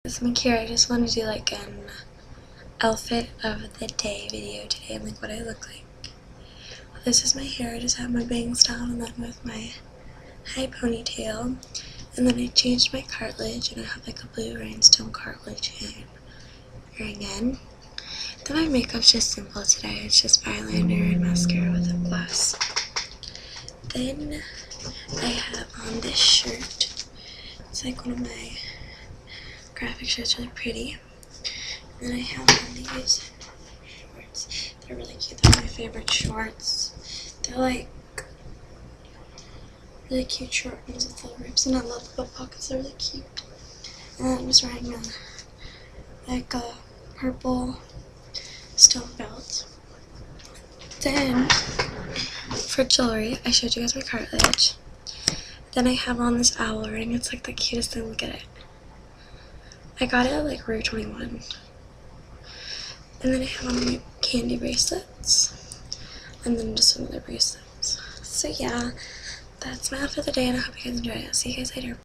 It's Makira. I just want to do like an outfit of the day video today and like what I look like. This is my hair. I just have my bangs down and then with my high ponytail. And then I changed my cartilage and I have like a blue rhinestone cartilage earring in. Then my makeup's just simple today. It's just eyeliner and mascara with lip gloss. Then I have on this shirt. It's like one of my graphic shirts, really pretty. And then I have on these shorts. They're really cute. They're my favorite shorts. They're like really cute short ones with little rips, and I love the butt pockets. They're really cute. And then I'm just wearing a purple stone belt. Then for jewelry, I showed you guys my cartilage. Then I have on this owl ring. It's like the cutest thing. Look at it. I got it at like Rue 21. And then I have on my candy bracelets. And then just some other bracelets. So yeah, that's my outfit of the day and I hope you guys enjoy it. I'll see you guys later.